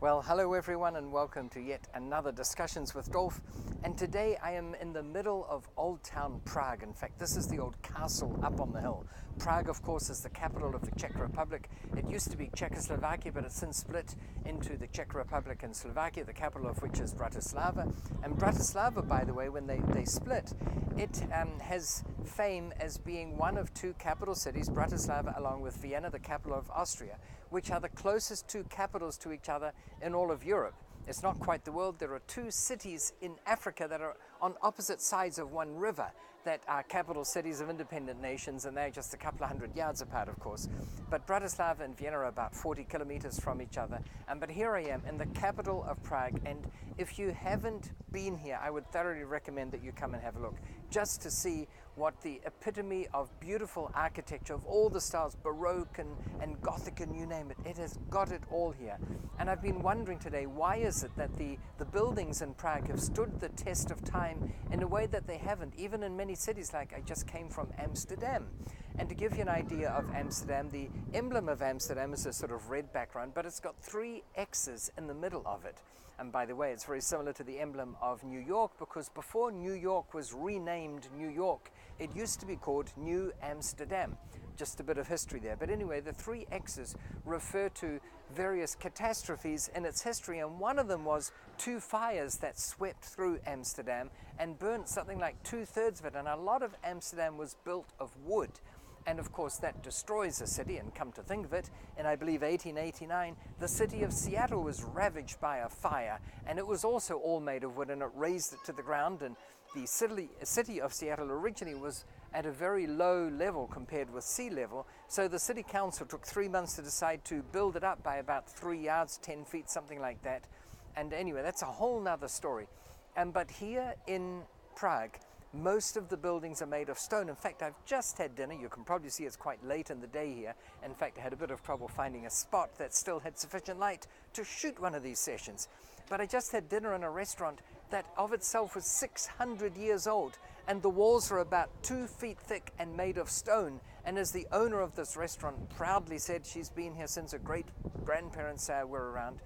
Well, hello everyone and welcome to yet another Discussions with Dolf. And today I am in the middle of Old Town Prague. In fact, this is the old castle up on the hill. Prague, of course, is the capital of the Czech Republic. It used to be Czechoslovakia, but it's since split into the Czech Republic and Slovakia, the capital of which is Bratislava. And Bratislava, by the way, when they split, it has fame as being one of two capital cities, Bratislava along with Vienna, the capital of Austria, which are the closest two capitals to each other in all of Europe. It's not quite the world. There are two cities in Africa that are on opposite sides of one river that are capital cities of independent nations, and they're just a couple of hundred yards apart, of course. But Bratislava and Vienna are about 40 kilometers from each other. But here I am in the capital of Prague, and if you haven't been here, I would thoroughly recommend that you come and have a look, just to see what the epitome of beautiful architecture of all the styles, Baroque and Gothic and you name it, it has got it all here. And I've been wondering today, why is it that the buildings in Prague have stood the test of time in a way that they haven't, even in many cities, like I just came from Amsterdam. And to give you an idea of Amsterdam, the emblem of Amsterdam is a sort of red background, but it's got three X's in the middle of it. And by the way, it's very similar to the emblem of New York, because before New York was renamed New York, it used to be called New Amsterdam. Just a bit of history there. But anyway, the three X's refer to various catastrophes in its history, and one of them was two fires that swept through Amsterdam and burnt something like 2/3 of it, and a lot of Amsterdam was built of wood. And of course that destroys a city, and come to think of it, in I believe 1889, the city of Seattle was ravaged by a fire, and it was also all made of wood, and it razed it to the ground. And the city of Seattle originally was at a very low level compared with sea level, so the city council took 3 months to decide to build it up by about 3 yards, 10 feet, something like that. And anyway, that's a whole nother story. But here in Prague, most of the buildings are made of stone. In fact, I've just had dinner. You can probably see it's quite late in the day here. In fact, I had a bit of trouble finding a spot that still had sufficient light to shoot one of these sessions. But I just had dinner in a restaurant that of itself was 600 years old, and the walls are about 2 feet thick and made of stone. And as the owner of this restaurant proudly said, she's been here since her great-grandparents were around,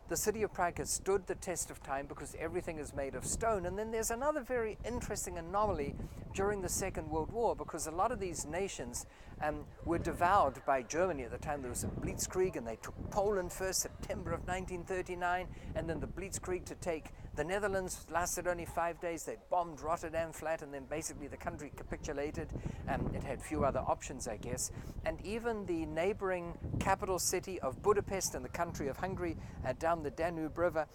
the city of Prague has stood the test of time because everything is made of stone. And then there's another very interesting anomaly during the Second World War, because a lot of these nations were devoured by Germany at the time. There was a blitzkrieg, and they took Poland first, September of 1939, and then the blitzkrieg to take the Netherlands lasted only 5 days. They bombed Rotterdam flat, and then basically the country capitulated. It had few other options, I guess. And even the neighboring capital city of Budapest in the country of Hungary, down the Danube River,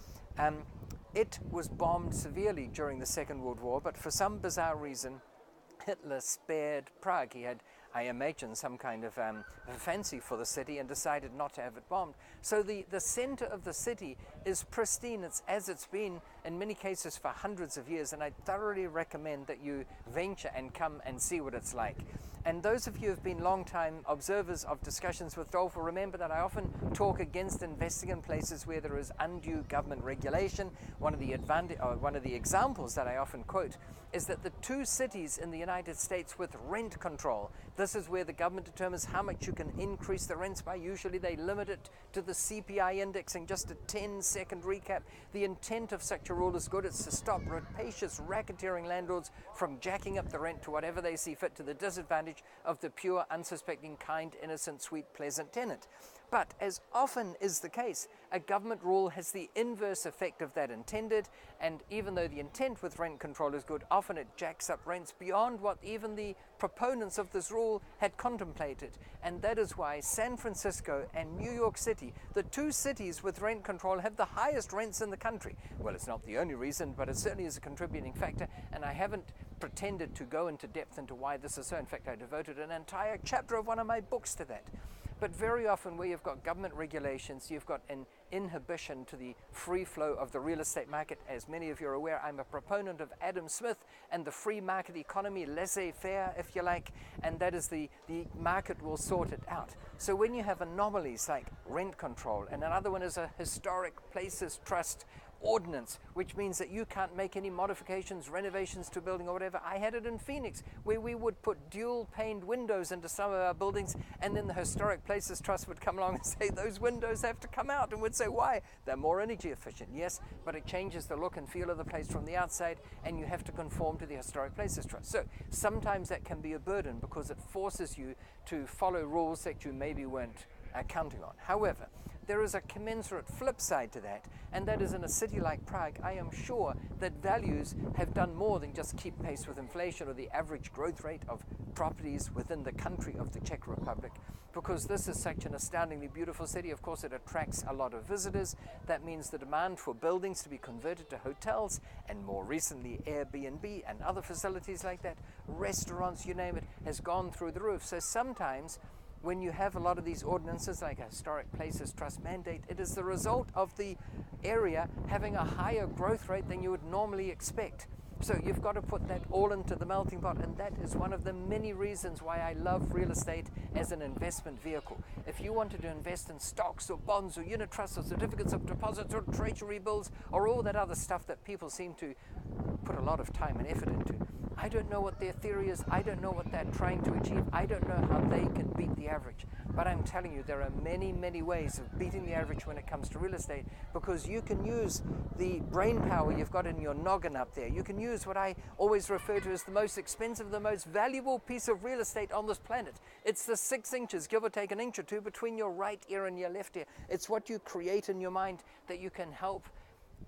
it was bombed severely during the Second World War, but for some bizarre reason, Hitler spared Prague. He had, I imagine, some kind of a fancy for the city and decided not to have it bombed. So the center of the city is pristine. It's as it's been in many cases for hundreds of years, and I thoroughly recommend that you venture and come and see what it's like. And those of you who have been long-time observers of Discussions with Dolf will remember that I often talk against investing in places where there is undue government regulation. One of the examples that I often quote is that the two cities in the United States with rent control, this is where the government determines how much you can increase the rents by. Usually they limit it to the CPI index. And just a 10-second recap, the intent of such a rule is good. It's to stop rapacious, racketeering landlords from jacking up the rent to whatever they see fit, to the disadvantage of the pure, unsuspecting, kind, innocent, sweet, pleasant tenant. But as often is the case, a government rule has the inverse effect of that intended, and even though the intent with rent control is good, often it jacks up rents beyond what even the proponents of this rule had contemplated. And that is why San Francisco and New York City, the two cities with rent control, have the highest rents in the country. Well, it's not the only reason, but it certainly is a contributing factor, and I haven't pretended to go into depth into why this is so. In fact, I devoted an entire chapter of one of my books to that. But very often where you've got government regulations, you've got an inhibition to the free flow of the real estate market. As many of you are aware, I'm a proponent of Adam Smith and the free market economy, laissez-faire if you like, and that is the market will sort it out. So when you have anomalies like rent control, and another one is a historic places trust ordinance, which means that you can't make any modifications, renovations to a building or whatever. I had it in Phoenix, where we would put dual paned windows into some of our buildings, and then the Historic Places Trust would come along and say those windows have to come out, and we'd say, why? They're more energy efficient. Yes, but it changes the look and feel of the place from the outside, and you have to conform to the Historic Places Trust. So sometimes that can be a burden because it forces you to follow rules that you maybe weren't counting on. However, there is a commensurate flip side to that, and that is in a city like Prague, I am sure that values have done more than just keep pace with inflation or the average growth rate of properties within the country of the Czech Republic. Because this is such an astoundingly beautiful city, of course it attracts a lot of visitors. That means the demand for buildings to be converted to hotels, and more recently Airbnb and other facilities like that, restaurants, you name it, has gone through the roof. So sometimes when you have a lot of these ordinances like a Historic Places Trust mandate, it is the result of the area having a higher growth rate than you would normally expect. So you've got to put that all into the melting pot, and that is one of the many reasons why I love real estate as an investment vehicle. If you wanted to invest in stocks or bonds or unit trusts or certificates of deposits or treasury bills or all that other stuff that people seem to put a lot of time and effort into, I don't know what their theory is. I don't know what they're trying to achieve. I don't know how they can beat the average. But I'm telling you, there are many, many ways of beating the average when it comes to real estate, because you can use the brain power you've got in your noggin up there. You can use what I always refer to as the most expensive, the most valuable piece of real estate on this planet. It's the 6 inches, give or take an inch or two, between your right ear and your left ear. It's what you create in your mind that you can help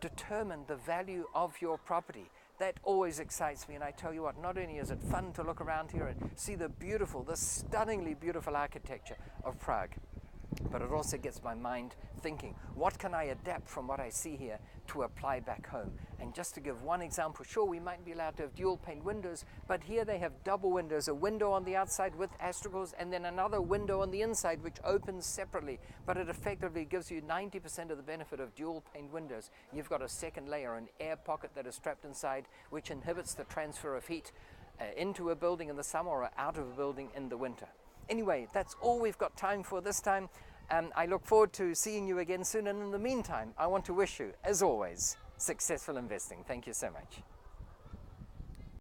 determine the value of your property. That always excites me, and I tell you what, not only is it fun to look around here and see the stunningly beautiful architecture of Prague, but it also gets my mind thinking, what can I adapt from what I see here to apply back home? And just to give one example, sure, we might be allowed to have dual pane windows, but here they have double windows, a window on the outside with astragals and then another window on the inside which opens separately, but it effectively gives you 90% of the benefit of dual pane windows. You've got a second layer, an air pocket that is strapped inside, which inhibits the transfer of heat into a building in the summer or out of a building in the winter. Anyway, that's all we've got time for this time. I look forward to seeing you again soon, and in the meantime, I want to wish you, as always, successful investing. Thank you so much.